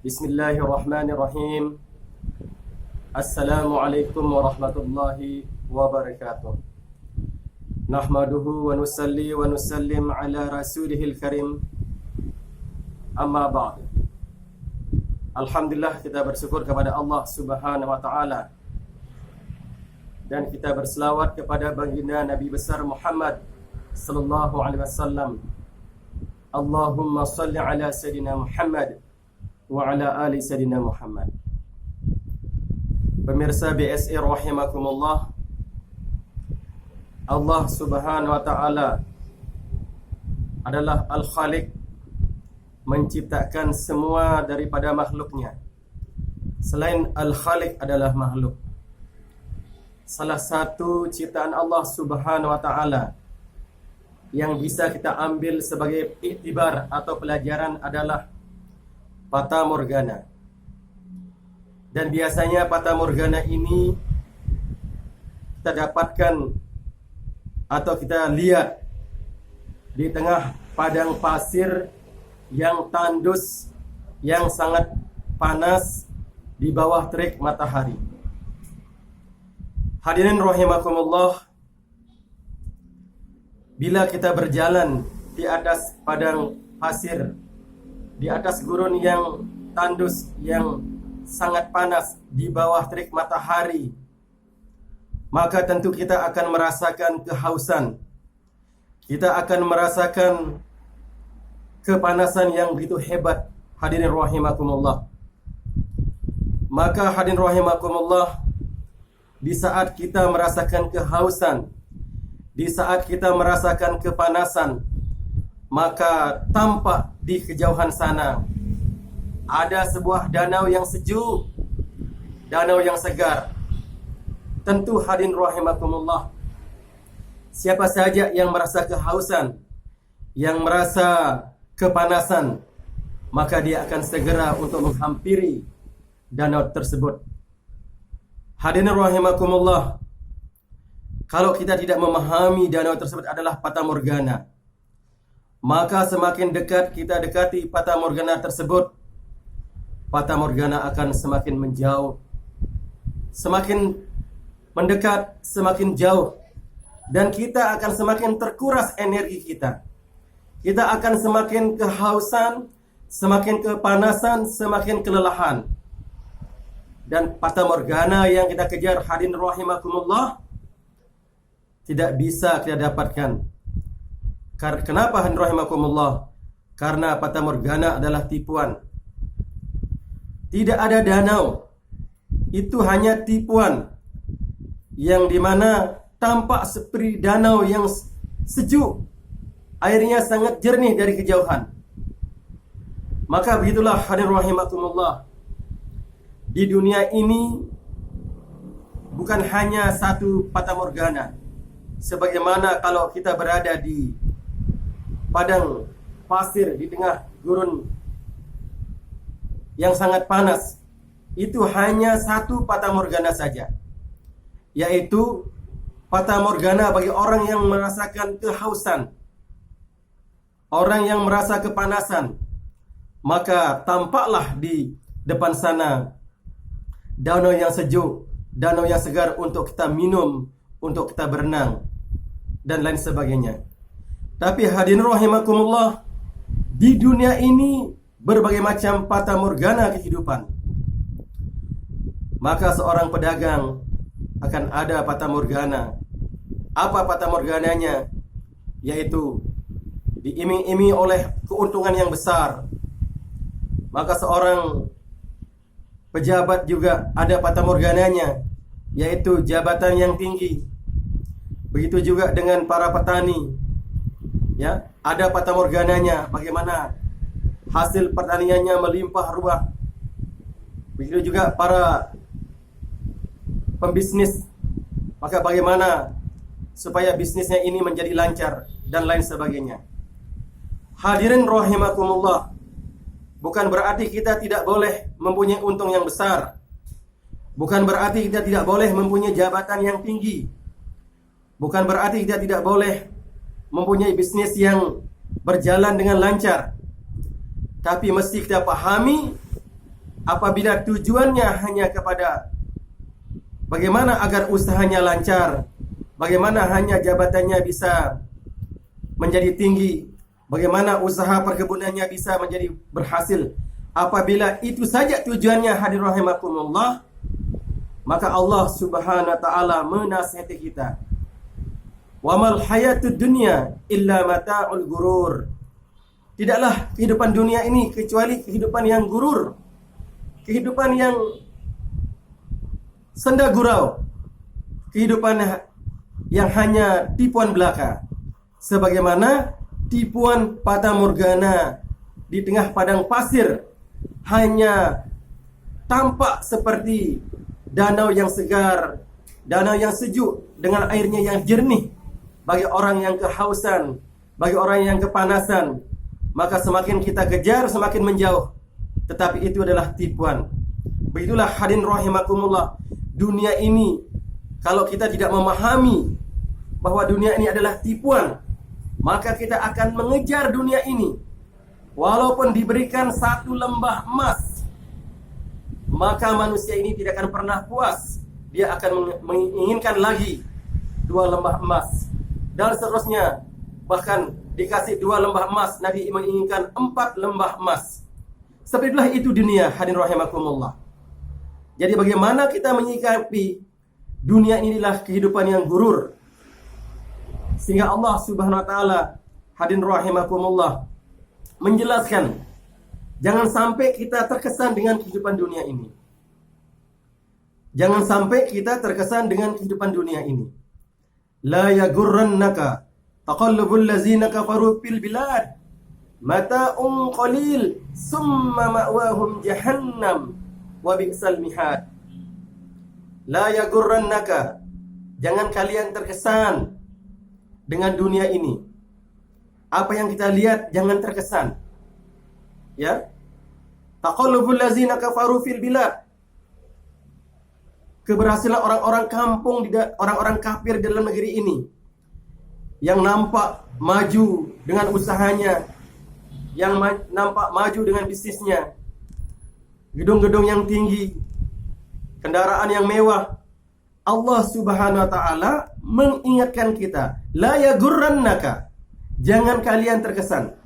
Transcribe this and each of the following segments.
Bismillahirrahmanirrahim. Assalamualaikum warahmatullahi wabarakatuh. Nahmaduhu wa nusalli wa nusallim ala rasulihil karim. Amma ba'd. Alhamdulillah, kita bersyukur kepada Allah Subhanahu wa taala dan kita berselawat kepada baginda Nabi besar Muhammad sallallahu alaihi wasallam. Allahumma salli ala sayidina Muhammad wa ala ali sayidina Muhammad. Pemirsa BSI rahimakumullah, Allah Subhanahu wa taala adalah Al-Khaliq, menciptakan semua daripada makhluknya. Selain Al-Khaliq adalah makhluk. Salah satu ciptaan Allah Subhanahu wa taala yang bisa kita ambil sebagai iktibar atau pelajaran adalah Fata Morgana. Dan biasanya Fata Morgana ini kita dapatkan atau kita lihat di tengah padang pasir yang tandus, yang sangat panas di bawah terik matahari. Hadirin rahimakumullah, bila kita berjalan di atas padang pasir, di atas gurun yang tandus, yang sangat panas di bawah terik matahari, maka tentu kita akan merasakan kehausan. Kita akan merasakan kepanasan yang begitu hebat. Hadirin rahimakumullah. Maka hadirin rahimakumullah, di saat kita merasakan kehausan, di saat kita merasakan kepanasan, maka tampak di kejauhan sana ada sebuah danau yang sejuk, danau yang segar. Tentu hadirin rahimakumullah, siapa saja yang merasa kehausan, yang merasa kepanasan, maka dia akan segera untuk menghampiri danau tersebut. Hadirin rahimakumullah, kalau kita tidak memahami danau tersebut adalah Fata Morgana, maka semakin dekat kita dekati Fata Morgana tersebut, Fata Morgana akan semakin menjauh. Semakin mendekat, semakin jauh. Dan kita akan semakin terkuras energi kita. Kita akan semakin kehausan, semakin kepanasan, semakin kelelahan. Dan Fata Morgana yang kita kejar, hadirin rahimakumullah, tidak bisa kita dapatkan. Kenapa hadirin rahimakumullah? Karena Fata Morgana adalah tipuan. Tidak ada danau. Itu hanya tipuan, yang dimana tampak seperti danau yang sejuk, airnya sangat jernih dari kejauhan. Maka begitulah hadirin rahimakumullah, di dunia ini bukan hanya satu Fata Morgana. Sebagaimana kalau kita berada di padang pasir di tengah gurun yang sangat panas, itu hanya satu Fata Morgana saja, yaitu Fata Morgana bagi orang yang merasakan kehausan, orang yang merasa kepanasan. Maka tampaklah di depan sana danau yang sejuk, danau yang segar untuk kita minum, untuk kita berenang, dan lain sebagainya. Tapi hadirin rahimakumullah, di dunia ini berbagai macam Fata Morgana kehidupan. Maka seorang pedagang akan ada Fata Morgana. Apa Fata Morgananya? Yaitu diiming-imingi oleh keuntungan yang besar. Maka seorang pejabat juga ada Fata Morgananya, yaitu jabatan yang tinggi. Begitu juga dengan para petani, ya, ada Fata Morgananya, bagaimana hasil pertaniannya melimpah ruah. Begitu juga para pembisnis, maka bagaimana supaya bisnisnya ini menjadi lancar dan lain sebagainya. Hadirin rahimakumullah, bukan berarti kita tidak boleh mempunyai untung yang besar. Bukan berarti kita tidak boleh mempunyai jabatan yang tinggi. Bukan berarti kita tidak boleh mempunyai bisnis yang berjalan dengan lancar. Tapi mesti kita pahami apabila tujuannya hanya kepada bagaimana agar usahanya lancar, bagaimana hanya jabatannya bisa menjadi tinggi, bagaimana usaha perkebunannya bisa menjadi berhasil, apabila itu saja tujuannya, hadirin rahimakumullah, maka Allah Subhanahu wa taala menasihati kita, "Wamal hayatud dunya illa mata'ul gurur." Tidaklah kehidupan dunia ini kecuali kehidupan yang gurur, kehidupan yang senda gurau, kehidupan yang hanya tipuan belaka, sebagaimana tipuan fata morgana di tengah padang pasir, hanya tampak seperti danau yang segar, danau yang sejuk dengan airnya yang jernih bagi orang yang kehausan, bagi orang yang kepanasan. Maka semakin kita kejar, semakin menjauh. Tetapi itu adalah tipuan. Begitulah hadirin rahimakumullah, dunia ini, kalau kita tidak memahami bahwa dunia ini adalah tipuan, maka kita akan mengejar dunia ini. Walaupun diberikan satu lembah emas, maka manusia ini tidak akan pernah puas. Dia akan menginginkan lagi 2 lembah emas, dan seterusnya. Bahkan dikasih 2 lembah emas, Nabi menginginkan 4 lembah emas. Seperti itulah itu dunia, hadirin rahimakumullah. Jadi bagaimana kita menyikapi dunia inilah kehidupan yang gurur, sehingga Allah Subhanahu wa taala, hadirin rahimakumullah, menjelaskan jangan sampai kita terkesan dengan kehidupan dunia ini. Jangan sampai kita terkesan dengan kehidupan dunia ini. La yagurrannaka taqallubul ladzina kafaru fil bilad mata'un qalil summa ma'wahum jahannam wa bi'sal mihad. La yagurrannaka, jangan kalian terkesan dengan dunia ini. Apa yang kita lihat jangan terkesan. Ya. Taqallubul ladzina kafaru fil bilad. Keberhasilan orang-orang kampung, orang-orang kafir dalam negeri ini, yang nampak maju dengan usahanya, yang nampak maju dengan bisnisnya, gedung-gedung yang tinggi, kendaraan yang mewah. Allah Subhanahu wa taala mengingatkan kita, la yagurrannaka, jangan kalian terkesan.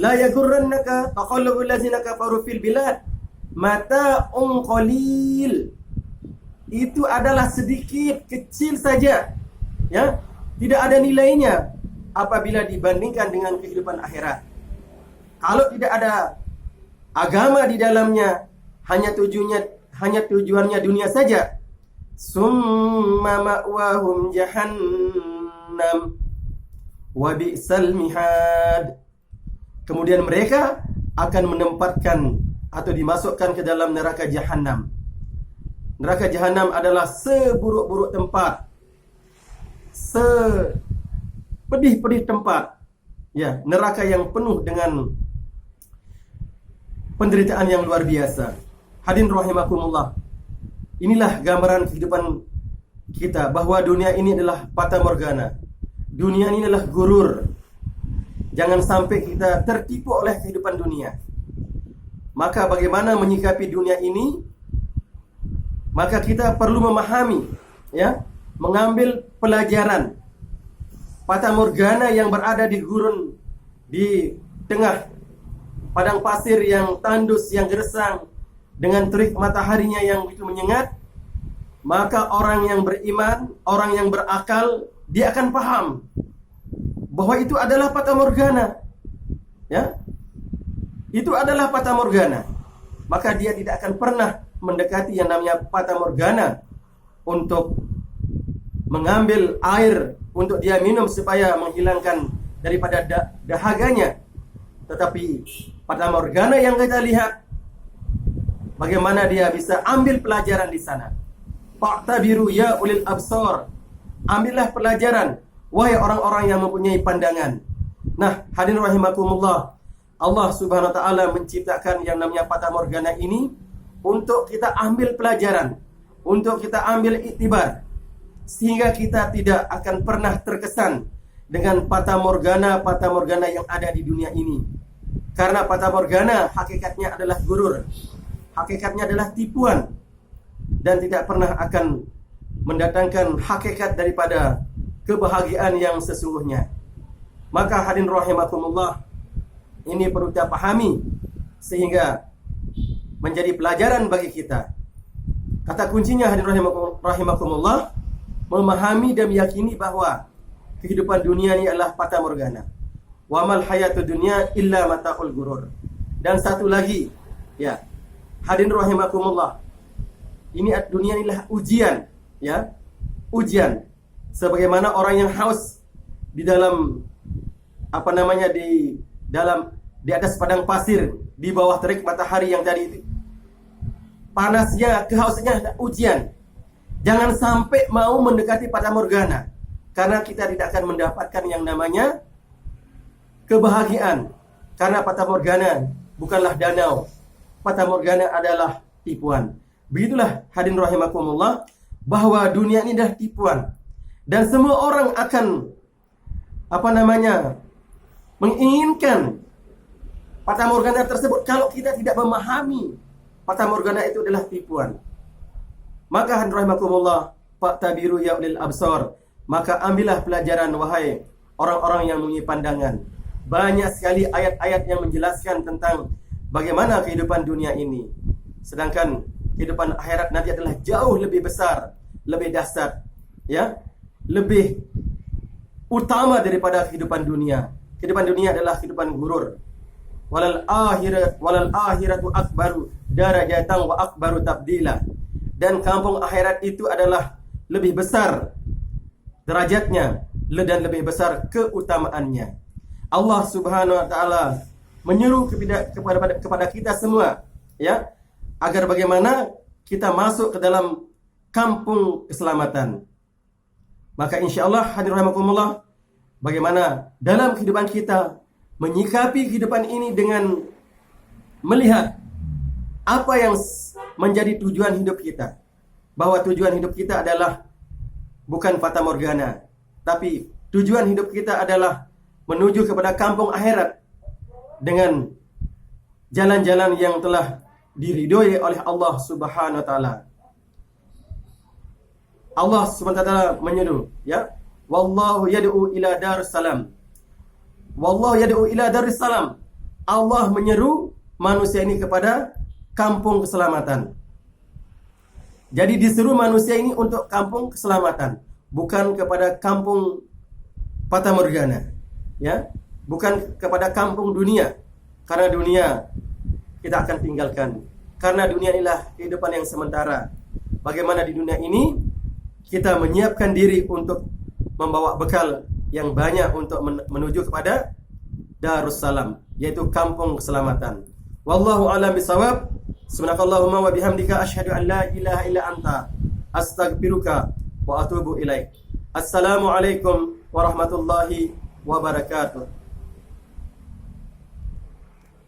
La yagurrannaka taqallubul ladzina kafaru fil bilad mata'un qalil. Itu adalah sedikit, kecil saja, ya, tidak ada nilainya apabila dibandingkan dengan kehidupan akhirat. Kalau tidak ada agama di dalamnya, hanya tujuannya dunia saja, summa ma'wahum jahannam wa bi'sal mihad. Kemudian mereka akan menempatkan atau dimasukkan ke dalam neraka jahanam. Neraka jahanam adalah seburuk-buruk tempat, sepedih-pedih tempat, ya, neraka yang penuh dengan penderitaan yang luar biasa. Hadirin rahimakumullah, inilah gambaran kehidupan kita, bahwa dunia ini adalah fata morgana, dunia ini adalah gurur. Jangan sampai kita tertipu oleh kehidupan dunia. Maka bagaimana menyikapi dunia ini? Maka kita perlu memahami, ya, mengambil pelajaran. Fata morgana yang berada di gurun, di tengah padang pasir yang tandus, yang gersang, dengan terik mataharinya yang begitu menyengat, maka orang yang beriman, orang yang berakal, dia akan paham bahwa itu adalah fata morgana, ya, itu adalah fata morgana. Maka dia tidak akan pernah mendekati yang namanya fata morgana untuk mengambil air untuk dia minum supaya menghilangkan daripada dahaganya. Tetapi fata morgana yang kita lihat, bagaimana dia bisa ambil pelajaran di sana. Fa'tabiru ya ulil absar, ambillah pelajaran, wahai orang-orang yang mempunyai pandangan. Nah, hadirin rahimakumullah, Allah Subhanahu wa taala menciptakan yang namanya fata morgana ini untuk kita ambil pelajaran, untuk kita ambil iktibar, sehingga kita tidak akan pernah terkesan dengan fata morgana yang ada di dunia ini. Karena fata morgana hakikatnya adalah gurur, hakikatnya adalah tipuan, dan tidak pernah akan mendatangkan hakikat daripada kebahagiaan yang sesungguhnya. Maka hadirin rahimakumullah, ini perlu kita pahami sehingga menjadi pelajaran bagi kita. Kata kuncinya hadirin rahimakumullah, memahami dan meyakini bahwa kehidupan dunia ini adalah fata morgana. Wa mal hayatud dunya illa mataul gurur. Dan satu lagi, ya, hadirin rahimakumullah, ini dunia inilah ujian, ya, ujian. Sebagaimana orang yang haus di dalam di atas padang pasir, di bawah terik matahari yang tadi itu, panasnya, kehausannya ujian. Jangan sampai mau mendekati fata morgana, karena kita tidak akan mendapatkan yang namanya kebahagiaan. Karena fata morgana bukanlah danau, fata morgana adalah tipuan. Begitulah hadirin rahimakumullah, bahwa dunia ini adalah tipuan, dan semua orang akan menginginkan fata morgana tersebut. Kalau kita tidak memahami fata morgana itu adalah tipuan, maka hadirin rahimakumullah, fa'tabiru ya ulil absar, maka ambillah pelajaran wahai orang-orang yang mempunyai pandangan. Banyak sekali ayat-ayat yang menjelaskan tentang bagaimana kehidupan dunia ini, sedangkan kehidupan akhirat nanti adalah jauh lebih besar, lebih dahsyat, ya, lebih utama daripada kehidupan dunia. Kehidupan dunia adalah kehidupan gurur. Walal akhiratu akbaru darajatan wa akbaru tabdila. Dan kampung akhirat itu adalah lebih besar derajatnya dan lebih besar keutamaannya. Allah Subhanahu wa taala menyeru kepada kita semua, ya, agar bagaimana kita masuk ke dalam kampung keselamatan. Maka insyaallah hadirin rahimakumullah, bagaimana dalam kehidupan kita menyikapi kehidupan ini dengan melihat apa yang menjadi tujuan hidup kita. Bahwa tujuan hidup kita adalah bukan fata morgana, tapi tujuan hidup kita adalah menuju kepada kampung akhirat dengan jalan-jalan yang telah diridhoi oleh Allah Subhanahu wa taala. Allah Subhanahu wa taala menyeru, ya, wallahu yad'u ila darussalam. Wallahu yad'u ila darussalam. Allah menyeru manusia ini kepada kampung keselamatan. Jadi disuruh manusia ini untuk kampung keselamatan, bukan kepada kampung fata morgana, ya, bukan kepada kampung dunia. Karena dunia kita akan tinggalkan. Karena dunia inilah kehidupan yang sementara. Bagaimana di dunia ini kita menyiapkan diri untuk membawa bekal yang banyak untuk menuju kepada Darussalam, yaitu kampung keselamatan. Wallahu a'lam bishawab. Subhanakallahumma wa bihamdika asyhadu an la ilaha illa anta astaghfiruka wa atubu ilaik. Assalamualaikum warahmatullahi wabarakatuh.